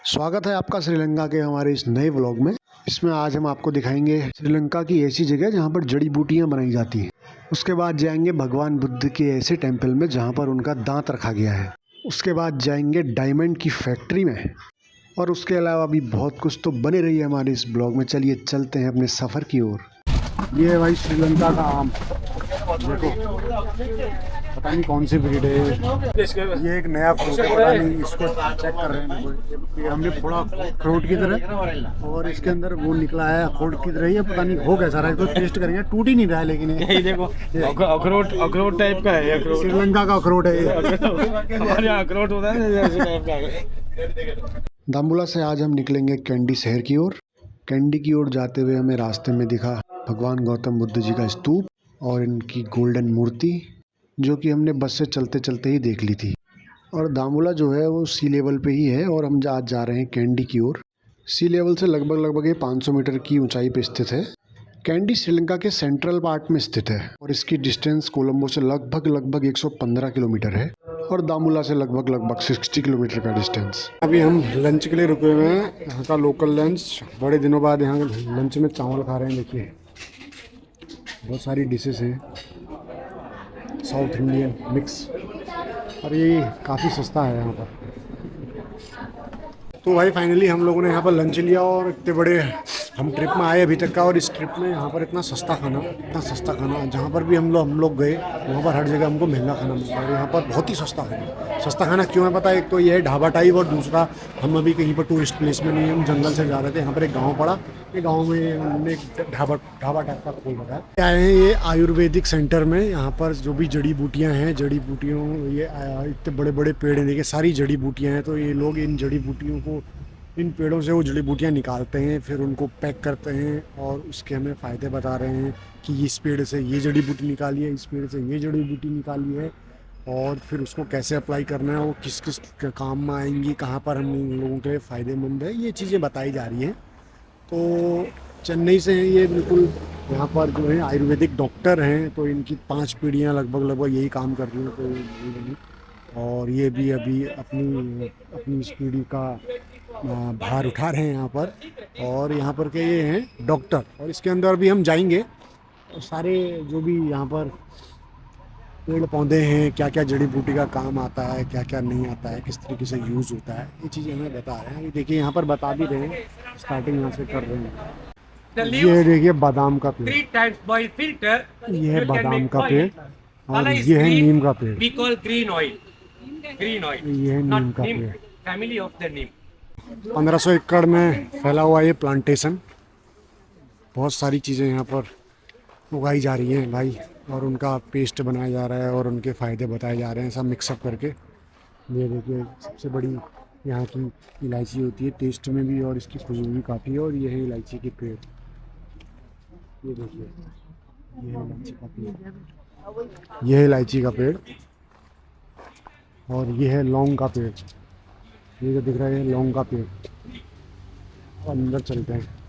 स्वागत है आपका श्रीलंका के हमारे इस नए व्लॉग में। इसमें आज हम आपको दिखाएंगे श्रीलंका की ऐसी जगह जहां पर जड़ी बूटियां बनाई जाती हैं। उसके बाद जाएंगे भगवान बुद्ध के ऐसे टेंपल में जहां पर उनका दांत रखा गया है। उसके बाद जाएंगे डायमंड की फैक्ट्री में, और उसके अलावा भी बहुत कुछ। तो बने रहिए हमारे इस ब्लॉग में। चलिए चलते हैं अपने सफ़र की ओर। ये है भाई श्रीलंका का आम, देखो पता नहीं कौन सी ब्रीड है। ये एक नया फ्रूट है, पता नहीं, इसको चेक कर रहे हैं। ये हमने फोड़ा अखरोट की तरह, और इसके अंदर वो निकला है अखरोट की तरह ही है, पता नहीं हो कैसा रहा है। तो टेस्ट करेंगे, टूट ही नहीं रहा है। लेकिन ये देखो अखरोट टाइप का है। श्रीलंका का अखरोट है ये। हमारे यहाँ अखरोट होता है ना, ऐसे टाइप का है। दाम्बुला से आज हम निकलेंगे कैंडी शहर की ओर। कैंडी की ओर जाते हुए हमें रास्ते में दिखा भगवान गौतम बुद्ध जी का स्तूप और इनकी गोल्डन मूर्ति, जो कि हमने बस से चलते चलते ही देख ली थी। और दाम्बुला जो है वो सी लेवल पे ही है, और हम आज जा रहे हैं कैंडी की ओर। सी लेवल से लगभग ये 500 मीटर की ऊंचाई पे स्थित है। कैंडी श्रीलंका के सेंट्रल पार्ट में स्थित है, और इसकी डिस्टेंस कोलंबो से लगभग 115 किलोमीटर है, और दाम्बुला से लगभग 60 किलोमीटर का डिस्टेंस। अभी हम लंच के लिए रुके हुए हैं, यहाँ का लोकल लंच। बड़े दिनों बाद यहाँ लंच में चावल खा रहे हैं। देखिए बहुत सारी डिशेस हैं, साउथ इंडियन मिक्स, और ये काफ़ी सस्ता है यहाँ पर। तो भाई फाइनली हम लोगों ने यहाँ पर लंच लिया, और इतने बड़े हम ट्रिप में आए अभी तक का, और इस ट्रिप में यहाँ पर इतना सस्ता खाना जहाँ पर भी हम लोग गए वहाँ पर हर जगह हमको महंगा खाना मिलता है। और यहाँ पर बहुत ही सस्ता खाना क्यों है पता है? एक तो ये है ढाबा टाइप, और दूसरा हम अभी कहीं पर टूरिस्ट प्लेस में नहीं, हम जंगल से जा रहे थे। यहाँ पर एक गाँव पड़ा, ये गाँव में हमने एक ढाबा टाइप का खोल रखा है। आए हैं ये आयुर्वेदिक सेंटर में। यहाँ पर जो भी जड़ी बूटियाँ हैं, जड़ी बूटियों, ये इतने बड़े बड़े पेड़ हैं, देखिए सारी जड़ी बूटियाँ हैं। तो ये लोग इन जड़ी बूटियों को, इन पेड़ों से वो जड़ी बूटियाँ निकालते हैं, फिर उनको पैक करते हैं, और उसके हमें फ़ायदे बता रहे हैं कि इस पेड़ से ये जड़ी बूटी निकाली है, इस पेड़ से ये जड़ी बूटी निकाली है, और फिर उसको कैसे अप्लाई करना है, वो किस किस काम में आएंगी, कहाँ पर हम लोगों के लिए फ़ायदेमंद है, ये चीज़ें बताई जा रही हैं। तो चेन्नई से हैं ये, बिल्कुल यहाँ पर जो है आयुर्वेदिक डॉक्टर हैं। तो इनकी 5 पीढ़ियाँ लगभग यही काम कर रही हैं। तो और ये भी अभी अपनी इस पीढ़ी का भार उठा रहे हैं यहाँ पर। और यहाँ पर के ये हैं डॉक्टर, और इसके अंदर भी हम जाएंगे, और सारे जो भी यहाँ पर पेड़ पौधे हैं, क्या क्या जड़ी बूटी का काम आता है, क्या क्या नहीं आता है, किस तरीके से यूज़ होता है, ये चीज़ें हमें बता रहे हैं। अभी देखिए यहाँ पर बता भी रहे हैं, स्टार्टिंग यहाँ से कर रहे हैं। ये देखिए बादाम का पेड़, ये है बादाम का पेड़, और ये है नीम का पेड़, ये है नीम का पेड़। फैमिली ऑफ द नीम। 1500 एकड़ में फैला हुआ ये प्लांटेशन। बहुत सारी चीज़ें यहाँ पर उगाई जा रही हैं भाई, और उनका पेस्ट बनाया जा रहा है, और उनके फ़ायदे बताए जा रहे हैं, सब मिक्सअप करके। ये देखिए सबसे बड़ी यहाँ की इलायची होती है, टेस्ट में भी, और इसकी खुशबू भी काफ़ी है। और ये है इलायची के पेड़, ये देखिए, ये है इलायची का पेड़, ये है इलायची का पेड़, और ये है लौंग का पेड़। ये जो दिख रहा है लौंग का पेड़। अंदर चलते हैं।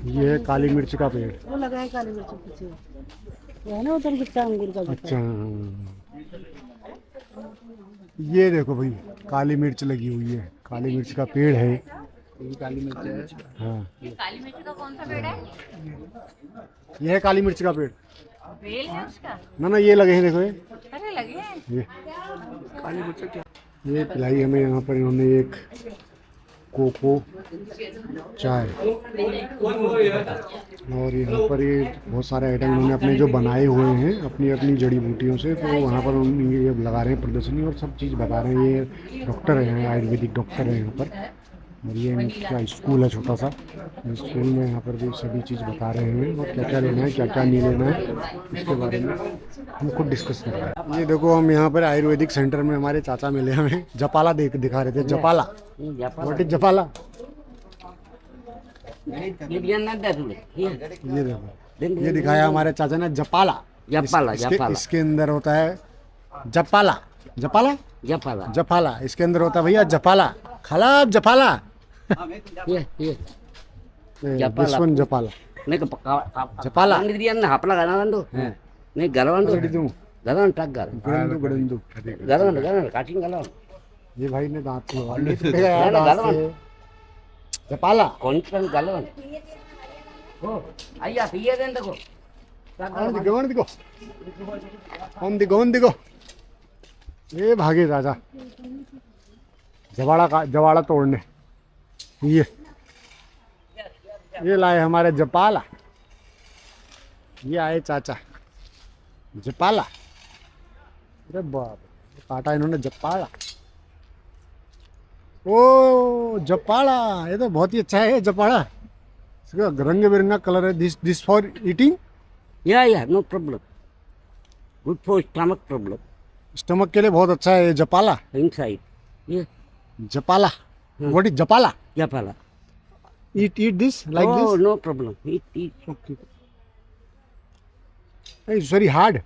ये है काली मिर्च का पेड़, वो लगा है काली मिर्च पीछे, वो है ना उधर गुट्टा अंगूर का। अच्छा, ये देखो भाई काली मिर्च लगी हुई है, काली मिर्च का पेड़ है। ये काली मिर्च है। हाँ, काली मिर्च का कौन सा पेड़ है? ये है काली मिर्च का पेड़। बेल है उसका? ना ये लगे हैं, देखो ये। अरे लगे हैं। ये काली मिर्च क्या? ये पिलाई हमें यहाँ पर इन्होंने एक कोको चाय, और यहाँ पर ये बहुत सारे आइटम इन्होंने अपने जो बनाए हुए हैं अपनी जड़ी बूटियों से। तो वहाँ पर ये लगा रहे हैं प्रदर्शनी, और सब चीज़ बता रहे हैं। ये डॉक्टर हैं, आयुर्वेदिक डॉक्टर हैं यहाँ पर। और ये इनका स्कूल है छोटा सा, स्कूल में यहाँ पर भी सभी चीज़ बता रहे हैं, और क्या क्या लेना है, क्या क्या नहीं लेना है, इसके बारे में हम खुद डिस्कस कर रहे हैं। ये देखो हम यहाँ पर आयुर्वेदिक सेंटर में, हमारे चाचा मिले हमें, जपाला दिखा रहे थे। जपाला, व्हाट इज जपाला? ये देखो, ये दिखाया हमारे चाचा ने, जपाला। इसके अंदर होता है जपाला, जपाला इसके अंदर होता है भैया, जपाला खाला, जपाला। ये This जपाला नहीं जपाला hapla ganando नहीं गलवान तो itu गलवान टक गल गड़ंदू गलवान काटिंग गलवान ये भाई ने दांत लगा लिए टूटेगा यार दांत से। जपाला कॉन्फ्रेंस गलवन ओ आइया पिए देन देखो कौन दिखो ये भागे राजा जवाड़ा तोड़ने। ये लाए हमारे जपाला, ये आए चाचा जपाला। अरे बाप काटा इन्होंने जपाला। ओ जपाड़ा, ये तो बहुत ही अच्छा है ये जपाड़ा। इसका रंग बिरंगा कलर है। This for eating. या no problem, good for stomach problem, stomach के लिए बहुत अच्छा है ये जपाला। इनसाइड ये जपाला व्हाट इज जपाला? जपाला eat this like oh, this? no problem, eat Okay. It's very hard.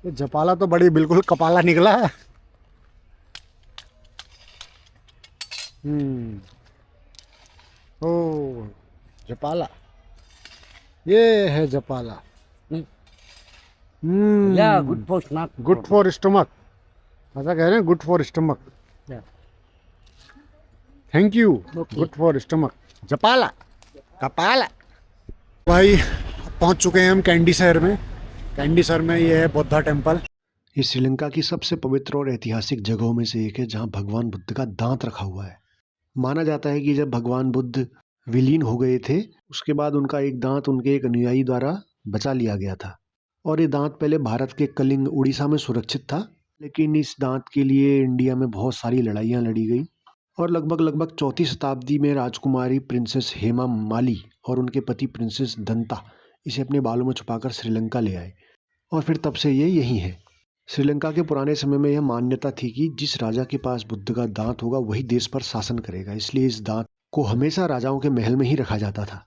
ये जपाला तो बड़ी बिल्कुल कपाला निकला है। ओ जपाला, ये है जपाला। या good for stomach, good for stomach, ऐसा कह रहे हैं good for stomach. Thank you. Good for stomach जपाला कपाला। भाई पहुंच चुके हैं हम कैंडी शहर में। कैंडी शहर में ये है बुद्धा टेम्पल। ये श्रीलंका की सबसे पवित्र और ऐतिहासिक जगहों में से एक है जहां भगवान बुद्ध का दांत रखा हुआ है। माना जाता है कि जब भगवान बुद्ध विलीन हो गए थे उसके बाद उनका एक दांत उनके एक अनुयायी द्वारा बचा लिया गया था और ये दांत पहले भारत के कलिंग उड़ीसा में सुरक्षित था, लेकिन इस दांत के लिए इंडिया में बहुत सारी लड़ाइयाँ लड़ी गई और लगभग 4वीं शताब्दी में राजकुमारी प्रिंसेस हेमा माली और उनके पति प्रिंसेस दंता इसे अपने बालों में छुपाकर श्रीलंका ले आए और फिर तब से ये यहीं है। श्रीलंका के पुराने समय में यह मान्यता थी कि जिस राजा के पास बुद्ध का दांत होगा वही देश पर शासन करेगा, इसलिए इस दांत को हमेशा राजाओं के महल में ही रखा जाता था।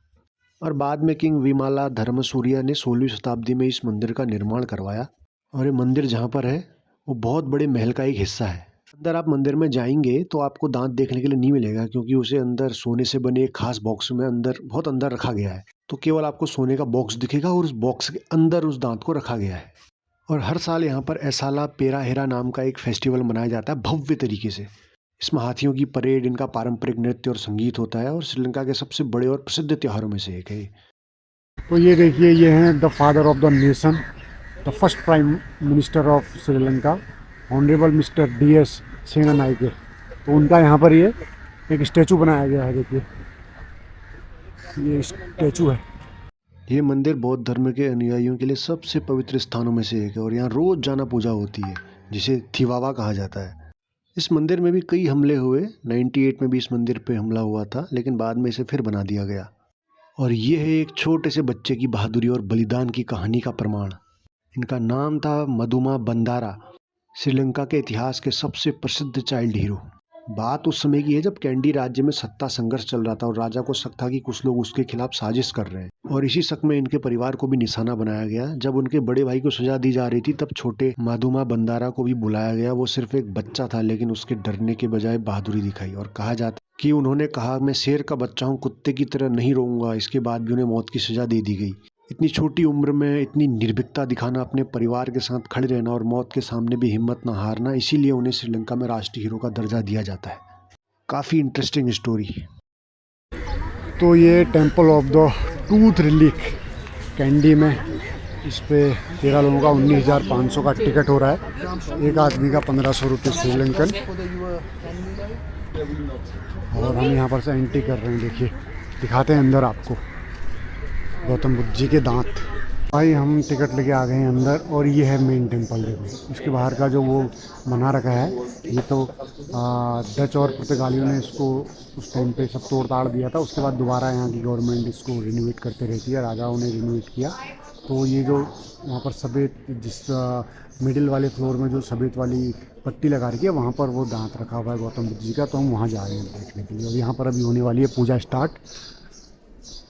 और बाद में किंग विमाला धर्मसूर्या ने 16वीं शताब्दी में इस मंदिर का निर्माण करवाया और ये मंदिर जहाँ पर है वो बहुत बड़े महल का एक हिस्सा है। अंदर आप मंदिर में जाएंगे तो आपको दांत देखने के लिए नहीं मिलेगा क्योंकि उसे अंदर सोने से बने एक खास बॉक्स में बहुत अंदर रखा गया है, तो केवल आपको सोने का बॉक्स दिखेगा और उस बॉक्स के अंदर उस दांत को रखा गया है। और हर साल यहाँ पर एसाला पेराहेरा नाम का एक फेस्टिवल मनाया जाता है भव्य तरीके से। इसमें हाथियों की परेड, इनका पारंपरिक नृत्य और संगीत होता है और श्रीलंका के सबसे बड़े और प्रसिद्ध त्योहारों में से एक है। तो ये देखिए, ये हैं the father of the nation, the first prime minister of Sri Lanka, honourable mister DS Senanayake. तो उनका यहाँ पर ये एक स्टैचू बनाया गया है। देखिए ये स्टैचू है। ये मंदिर बौद्ध धर्म के अनुयायियों के लिए सबसे पवित्र स्थानों में से एक है और यहाँ रोज जाना पूजा होती है जिसे थिवावा कहा जाता है। इस मंदिर में भी कई हमले हुए। 98 में भी इस मंदिर पे हमला हुआ था, लेकिन बाद में इसे फिर बना दिया गया। और ये है एक छोटे से बच्चे की बहादुरी और बलिदान की कहानी का प्रमाण। इनका नाम था मधुमा बंदारा, श्रीलंका के इतिहास के सबसे प्रसिद्ध चाइल्ड हीरो। बात उस समय की है जब कैंडी राज्य में सत्ता संघर्ष चल रहा था और राजा को शक था कि कुछ लोग उसके खिलाफ साजिश कर रहे हैं और इसी शक में इनके परिवार को भी निशाना बनाया गया। जब उनके बड़े भाई को सजा दी जा रही थी तब छोटे मधुमा बंदारा को भी बुलाया गया। वो सिर्फ एक बच्चा था लेकिन उसके डरने के बजाय बहादुरी दिखाई और कहा जाता कि उन्होंने कहा, मैं शेर का बच्चा हूँ, कुत्ते की तरह नहीं रोऊंगा। इसके बाद भी उन्हें मौत की सजा दे दी गई। इतनी छोटी उम्र में इतनी निर्भीकता दिखाना, अपने परिवार के साथ खड़े रहना और मौत के सामने भी हिम्मत न हारना, इसीलिए उन्हें श्रीलंका में राष्ट्रीय हीरो का दर्जा दिया जाता है। काफ़ी इंटरेस्टिंग स्टोरी। तो ये temple of the tooth relief candy में, इस पे 13 लोगों का 19,500 का टिकट हो रहा है, एक आदमी का 1,500 रुपये श्रीलंकन। और हम यहाँ पर से एंट्री कर रहे हैं। देखिए दिखाते हैं अंदर आपको गौतम बुद्ध जी के दांत। भाई हम टिकट लेके आ गए हैं अंदर और ये है मेन टेम्पल। देखो इसके बाहर का जो वो बना रखा है, ये तो डच और पुर्तगालियों ने इसको उस टाइम पे सब तोड़ ताड़ दिया था। उसके बाद दोबारा यहाँ की गवर्नमेंट इसको रिनोवेट करते रहती है, राजाओं ने रिनोवेट किया। तो ये जो वहाँ पर सफ़ेद, जिस मिडिल वाले फ्लोर में जो सफ़ेद वाली पट्टी लगा रखी है, वहाँ पर वो दांत रखा हुआ है गौतम बुद्ध जी का। तो हम वहाँ जा रहे हैं देखने के लिए और यहाँ पर अभी होने वाली है पूजा स्टार्ट।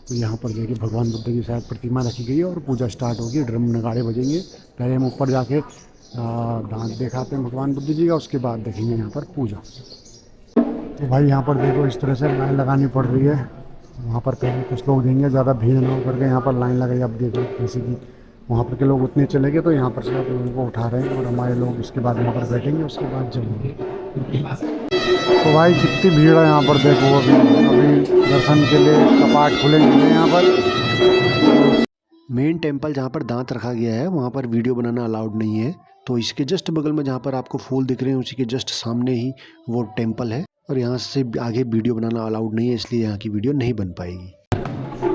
तो यहाँ पर देखिए भगवान बुद्ध की शायद प्रतिमा रखी गई है और पूजा स्टार्ट होगी, ड्रम नगाड़े बजेंगे। पहले हम ऊपर जाके दांत दिखाते हैं भगवान बुद्ध जी का, उसके बाद देखेंगे यहाँ पर पूजा। तो भाई यहाँ पर देखो इस तरह से लाइन लगानी पड़ रही है। वहाँ पर पहले कुछ लोग देंगे, ज़्यादा भीड़ ना हो करके यहाँ पर लाइन लगाई। अब देखो जैसे कि वहाँ पर के लोग उतने चले गए, तो यहाँ पर से आप लोगों को उठा रहे हैं और हमारे लोग इसके बाद वहाँ पर बैठेंगे, उसके बाद चलेंगे। तो भाई कितनी भीड़ है यहाँ पर, देखो अभी दर्शन के लिए कपाट खुलेंगे यहाँ पर। मेन टेम्पल जहाँ पर दांत रखा गया है वहाँ पर वीडियो बनाना अलाउड नहीं है, तो इसके जस्ट बगल में जहाँ पर आपको फूल दिख रहे हैं उसी के जस्ट सामने ही वो टेम्पल है, और यहाँ से आगे वीडियो बनाना अलाउड नहीं है, इसलिए यहाँ की वीडियो नहीं बन पाएगी।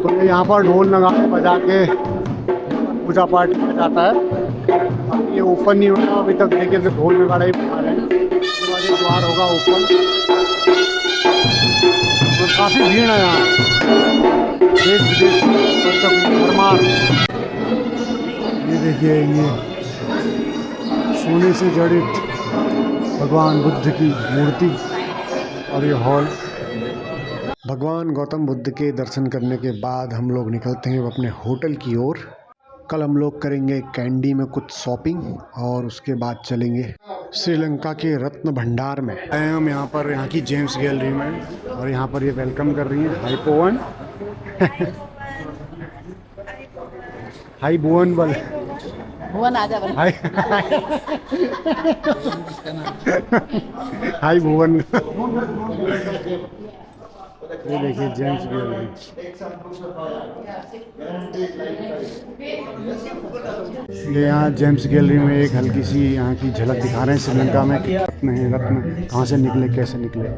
तो यहाँ पर ढोल नगाड़े बजा के पूजा पाठ किया जाता है। अब ये ओपन नहीं होगा अभी तक, देखिए तो ढोल नगाड़े ही बजा रहे हैं। उसके बाद ये द्वार होगा ओपन, और काफ़ी भीड़ है यहाँ, देश विदेश भरमार। ये देखिए ये सोने से जड़ित भगवान बुद्ध की मूर्ति, और ये हॉल। भगवान गौतम बुद्ध के दर्शन करने के बाद हम लोग निकलते हैं अपने होटल की ओर। कल हम लोग करेंगे कैंडी में कुछ शॉपिंग, और उसके बाद चलेंगे श्रीलंका के रत्न भंडार में। आए हम यहाँ पर, यहाँ की जेम्स गैलरी में, और यहाँ पर ये वेलकम कर रही है। हाई पवन हाई भुवन बल, भुवन आजा बल। हाय हाय भुवन। ये देखिए जेम्स गैलरी। ये यहाँ जेम्स गैलरी में एक हल्की सी यहाँ की झलक दिखा रहे हैं श्रीलंका में रत्न है, रत्न कहाँ से निकले, कैसे निकले।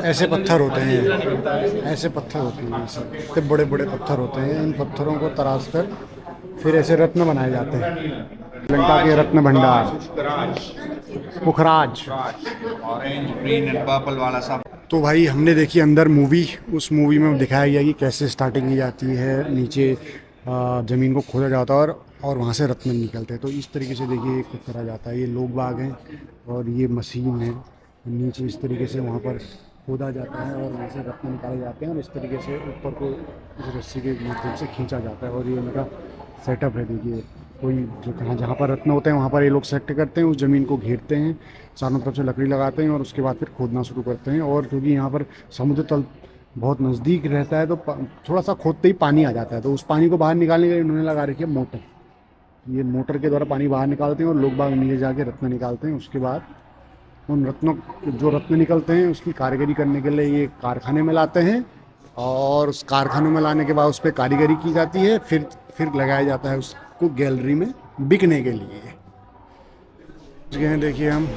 ऐसे पत्थर होते हैं, ऐसे पत्थर होते हैं, ऐसे बड़े बड़े पत्थर होते हैं। इन पत्थरों को तराश कर फिर ऐसे रत्न बनाए जाते हैं। श्रीलंका के रत्न भंडार, पुखराज, ऑरेंज ग्रीन एंड पर्पल वाला सब। तो भाई हमने देखी अंदर मूवी, उस मूवी में दिखाया गया कि कैसे स्टार्टिंग की जाती है, नीचे ज़मीन को खोदा जाता है और वहाँ से रत्न निकलते हैं। तो इस तरीके से देखिए एक करा जाता है। ये लोग बाग हैं और ये मशीन है, नीचे इस तरीके से वहाँ पर खोदा जाता है और वहाँ से रत्न निकाले जाते हैं, और इस तरीके से ऊपर को रस्सी के माध्यम से खींचा जाता है। और ये उनका सेटअप है। देखिए कोई जो जहाँ पर रत्न होते हैं वहाँ पर ये लोग सेलेक्ट करते हैं, उस ज़मीन को घेरते हैं, चारों तरफ से लकड़ी लगाते हैं, और उसके बाद फिर खोदना शुरू करते हैं। और क्योंकि यहाँ पर समुद्र तल बहुत नज़दीक रहता है, तो थोड़ा सा खोदते ही पानी आ जाता है, तो उस पानी को बाहर निकालने के लिए उन्होंने लगा रखी है मोटर। ये मोटर के द्वारा पानी बाहर निकालते हैं और लोग बाग नीचे जाके रत्न निकालते हैं। उसके बाद उन रत्नों, जो रत्न निकलते हैं उसकी कारीगरी करने के लिए ये कारखाने में लाते हैं, और उस कारखानों में लाने के बाद उस पर कारीगरी की जाती है, फिर लगाया जाता है उसको गैलरी में बिकने के लिए। जगह देखिए हम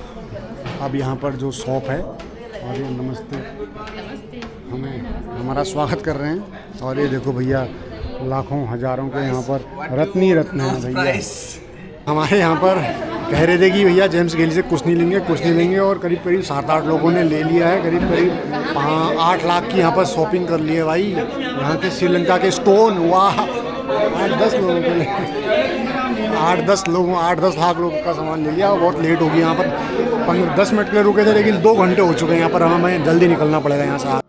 अब यहाँ पर जो शॉप है, और ये नमस्ते हमें हमारा स्वागत कर रहे हैं। और ये देखो भैया लाखों हजारों के यहाँ पर रत्न ही रत्न है भैया। हमारे यहाँ पर कह रहे थे कि भैया जेम्स गैलरी से कुछ नहीं लेंगे, और करीब 7-8 लोगों ने ले लिया है। करीब 8 लाख की यहाँ पर शॉपिंग कर ली है भाई। यहाँ के श्रीलंका के स्टोन, वाह, 8-10 लोगों के लिए 8-10 लाख लोगों का सामान ले लिया। बहुत लेट हो गई यहाँ पर, 10 मिनट के लिए रुके थे, लेकिन 2 घंटे हो चुके हैं यहाँ पर। हमें जल्दी निकलना पड़ेगा यहाँ से